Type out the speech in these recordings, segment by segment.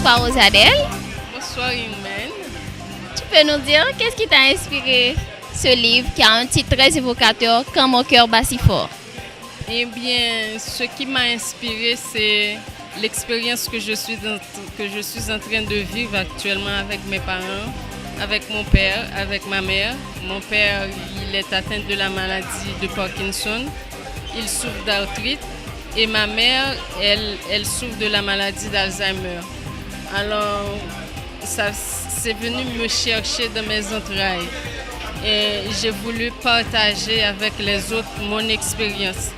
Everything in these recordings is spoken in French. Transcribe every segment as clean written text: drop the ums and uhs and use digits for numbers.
Bonsoir Rosadel. Bonsoir Imen. Tu peux nous dire qu'est-ce qui t'a inspiré ce livre qui a un titre très évocateur, Quand mon cœur bat si fort? Eh bien, ce qui m'a inspiré, c'est l'expérience que je suis en train de vivre actuellement avec mes parents, avec mon père, avec ma mère. Mon père, il est atteint de la maladie de Parkinson. Il souffre d'arthrite. Et ma mère, elle souffre de la maladie d'Alzheimer. Alors, ça, c'est venu me chercher dans mes entrailles. Et j'ai voulu partager avec les autres mon expérience.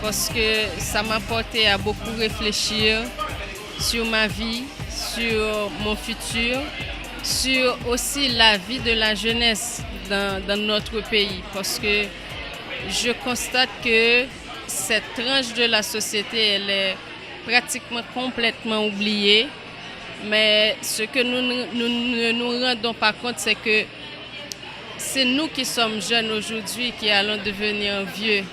Parce que ça m'a porté à beaucoup réfléchir sur ma vie, sur mon futur, sur aussi la vie de la jeunesse dans notre pays. Parce que je constate que cette tranche de la société, elle est pratiquement complètement oubliée. Mais ce que nous ne nous rendons pas compte, c'est que c'est nous qui sommes jeunes aujourd'hui qui allons devenir vieux.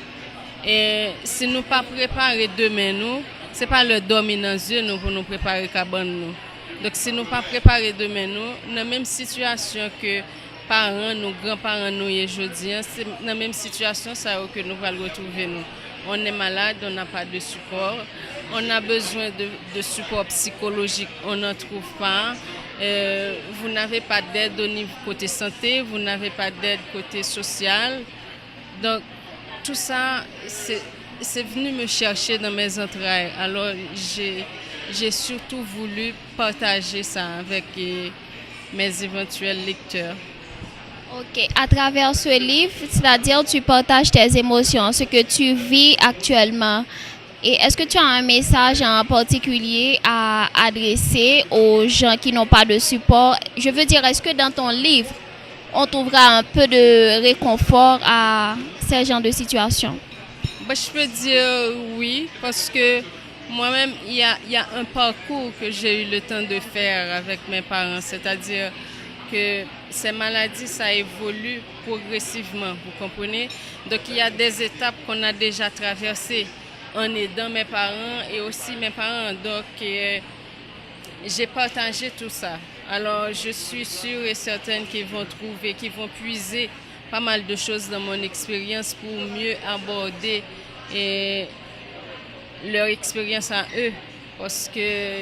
Et si nous ne pas préparer demain, ce n'est pas le dormir dans les yeux nous pour nous préparer cabane nous. Donc si nous ne pas préparer demain, dans la même situation que parents, nos grands-parents nous aujourd'hui, c'est dans la même situation ça que nous allons retrouver nous. On est malade, on n'a pas de support, on a besoin de support psychologique, on n'en trouve pas. Vous n'avez pas d'aide au niveau côté santé, vous n'avez pas d'aide côté social. Donc tout ça, c'est venu me chercher dans mes entrailles. Alors j'ai surtout voulu partager ça avec mes éventuels lecteurs. Ok, à travers ce livre, c'est-à-dire tu partages tes émotions, ce que tu vis actuellement. Et est-ce que tu as un message en particulier à adresser aux gens qui n'ont pas de support? Je veux dire, est-ce que dans ton livre, on trouvera un peu de réconfort à ces genres de situations? Je peux dire oui, parce que moi-même, il y a un parcours que j'ai eu le temps de faire avec mes parents, c'est-à-dire que ces maladies, ça évolue progressivement, vous comprenez? Donc, il y a des étapes qu'on a déjà traversées en aidant mes parents et aussi mes parents. Donc, j'ai partagé tout ça. Alors, je suis sûre et certaine qu'ils vont trouver, qu'ils vont puiser pas mal de choses dans mon expérience pour mieux aborder leur expérience à eux. Parce que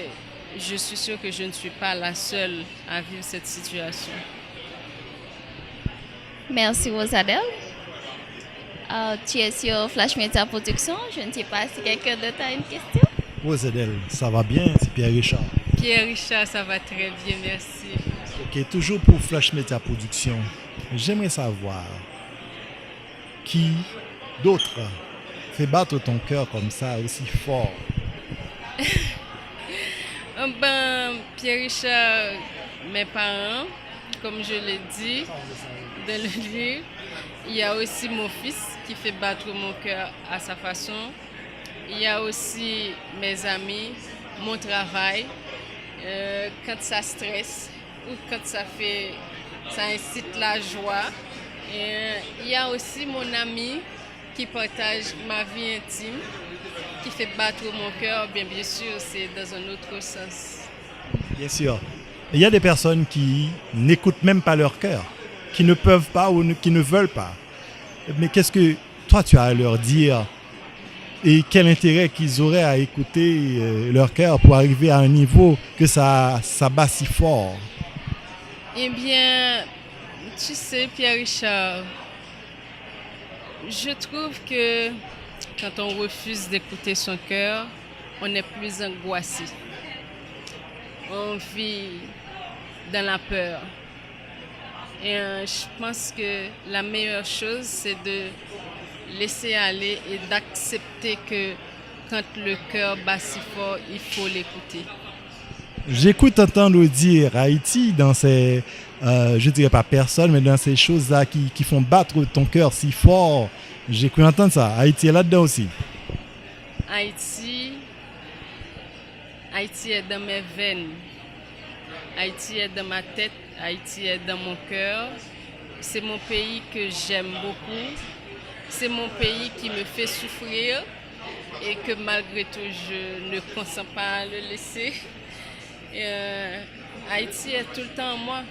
je suis sûre que je ne suis pas la seule à vivre cette situation. Merci Rosadel. Tu es sur Flash Media Production. Je ne sais pas si quelqu'un d'autre a une question. Rosadel, ça va bien? C'est Pierre Richard. Pierre Richard, ça va très bien, merci. Ok, toujours pour Flash Media Production. J'aimerais savoir qui d'autre fait battre ton cœur comme ça, aussi fort? Pierre Richard, mes parents, comme je l'ai dit dans le livre, il y a aussi mon fils qui fait battre mon cœur à sa façon. Il y a aussi mes amis, mon travail, quand ça stresse ou quand ça incite la joie. Et il y a aussi mon ami qui partage ma vie intime, qui fait battre mon cœur, bien sûr, c'est dans un autre sens. Bien sûr. Il y a des personnes qui n'écoutent même pas leur cœur, qui ne peuvent pas ou qui ne veulent pas. Mais qu'est-ce que toi tu as à leur dire et quel intérêt qu'ils auraient à écouter leur cœur pour arriver à un niveau que ça bat si fort? Eh bien, tu sais, Pierre Richard, je trouve que quand on refuse d'écouter son cœur, on est plus angoissé. On vit dans la peur. Et je pense que la meilleure chose, c'est de laisser aller et d'accepter que quand le cœur bat si fort, il faut l'écouter. J'écoute entendre dire Haïti dans ces, je dirais pas personne, mais dans ces choses-là qui font battre ton cœur si fort. J'écoute entendre ça. Haïti est là-dedans aussi. Haïti est dans mes veines. Haïti est dans ma tête. Haïti est dans mon cœur. C'est mon pays que j'aime beaucoup. C'est mon pays qui me fait souffrir et que malgré tout, je ne consens pas à le laisser. Haïti est tout le temps en moi.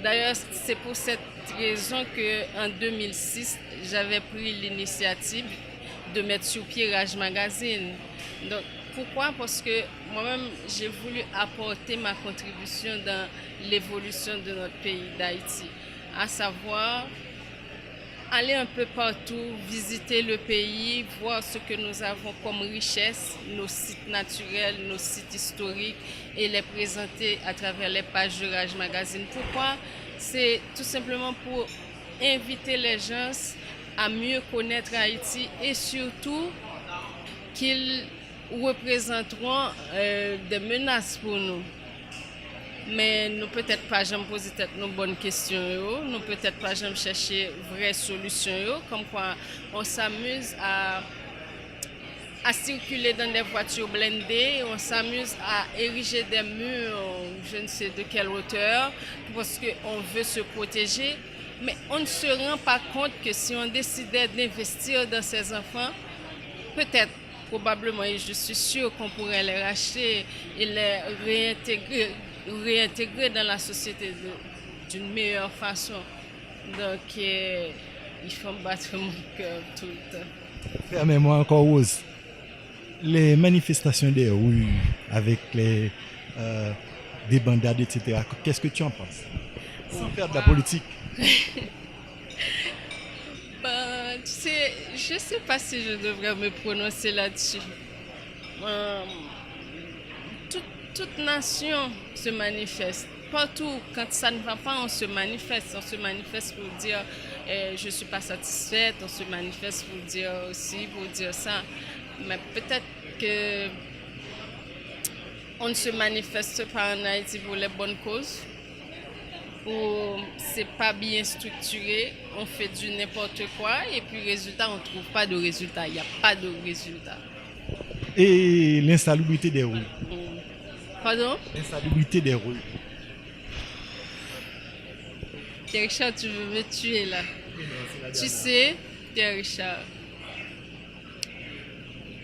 D'ailleurs, c'est pour cette raison qu'en 2006, j'avais pris l'initiative de mettre sur pied Raj Magazine. Donc, pourquoi? Parce que moi-même, j'ai voulu apporter ma contribution dans l'évolution de notre pays d'Haïti, à savoir aller un peu partout, visiter le pays, voir ce que nous avons comme richesse, nos sites naturels, nos sites historiques et les présenter à travers les pages de Raj Magazine. Pourquoi? C'est tout simplement pour inviter les gens à mieux connaître Haïti et surtout qu'ils représenteront des menaces pour nous. Mais nous peut-être pas jamais poser nos bonnes questions, nous peut-être pas jamais chercher vraies solutions, comme quoi on s'amuse à circuler dans des voitures blindées, on s'amuse à ériger des murs, je ne sais de quelle hauteur, parce qu'on veut se protéger. Mais on ne se rend pas compte que si on décidait d'investir dans ces enfants, peut-être, probablement, et je suis sûre qu'on pourrait les racheter et les réintégrer dans la société d'une meilleure façon. Donc, il faut me battre mon cœur tout le temps. Permets-moi encore, Rose. Les manifestations des rues avec les débandades, etc., qu'est-ce que tu en penses? Sans faire de la politique. Ben, tu sais, je ne sais pas si je devrais me prononcer là-dessus. Toute nation se manifeste. Partout, quand ça ne va pas, on se manifeste. On se manifeste pour dire je ne suis pas satisfaite. On se manifeste pour dire aussi, pour dire ça. Mais peut-être que on ne se manifeste pas en Haïti pour les bonnes causes. Ou c'est pas bien structuré, on fait du n'importe quoi et puis résultat, on ne trouve pas de résultat. Il n'y a pas de résultat. Et l'insalubrité des rues. Pardon? L'insalubrité des rues. Pierre Richard, tu veux me tuer là. Tu sais, Pierre Richard,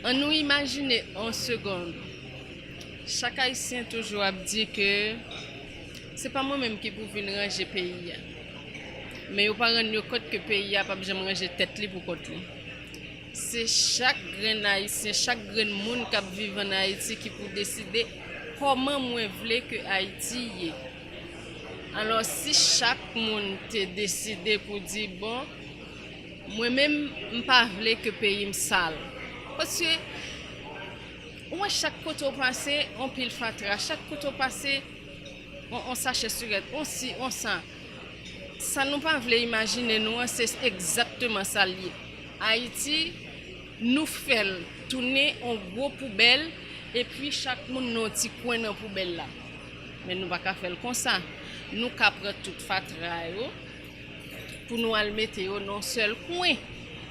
on nous imagine en seconde. Chaque Haïtien toujours a dit que c'est pas moi-même qui peux venir ranger le pays. Mais je ne pas rendre compte que le pays n'a pas besoin de ranger tête pour côté. C'est chaque grain haïtien, chaque grain de monde qui vit en Haïti qui peut décider comment moi voulais que Haïti y est. Alors si chaque monde a décidé pour dire bon, moi-même je ne pas voulais que le pays me sale. Parce que moi chaque côté passé, on pile fatra, chaque côté passé on s'achète sur elle, on sent. Ça nous pas voulait imaginer nous, c'est exactement ça lié. Haïti nous fait tourner en gros poubelle et puis chaque monde nous petit coin dans poubelle là. Mais nous pas faire comme ça. Nous prendre toute fatra pour nous le mettre dans seul coin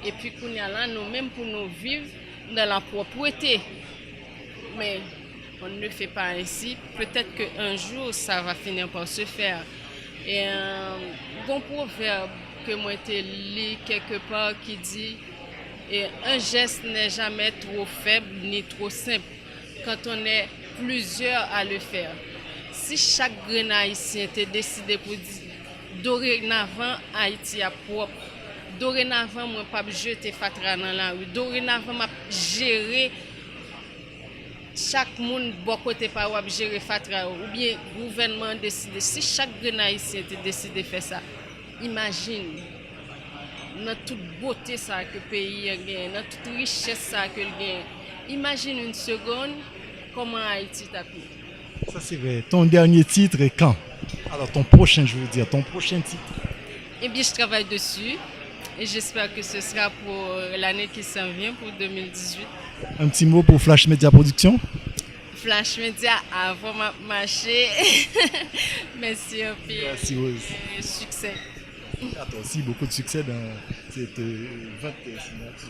et puis qu'on y a là nous même pour nous vivre dans la propreté. Mais on ne fait pas ainsi. Peut-être qu'un jour, ça va finir par se faire. Et un bon proverbe que moi j'ai lu quelque part qui dit un geste n'est jamais trop faible ni trop simple quand on est plusieurs à le faire. Si chaque grain haïtien était décidé pour dire dorénavant Haïti est propre, dorénavant moi pas jeter fatra dans la rue, dorénavant m'a gérer chaque monde bon côté par ou gérer fatra ou bien gouvernement décider si chaque grain haïtien était décidé faire ça. Imagine dans toute beauté ça que le pays a gagné, dans toute richesse ça que le gagne. Imagine une seconde comment Haïti t'a pris. Ça c'est vrai. Ton dernier titre est quand? Alors ton prochain, je veux dire, ton prochain titre. Eh bien, je travaille dessus et j'espère que ce sera pour l'année qui s'en vient, pour 2018. Un petit mot pour Flash Media Production? Flash Media avant ma marché. Merci un peu. Merci Rose. Succès. À toi aussi, beaucoup de succès dans cette vente. Merci.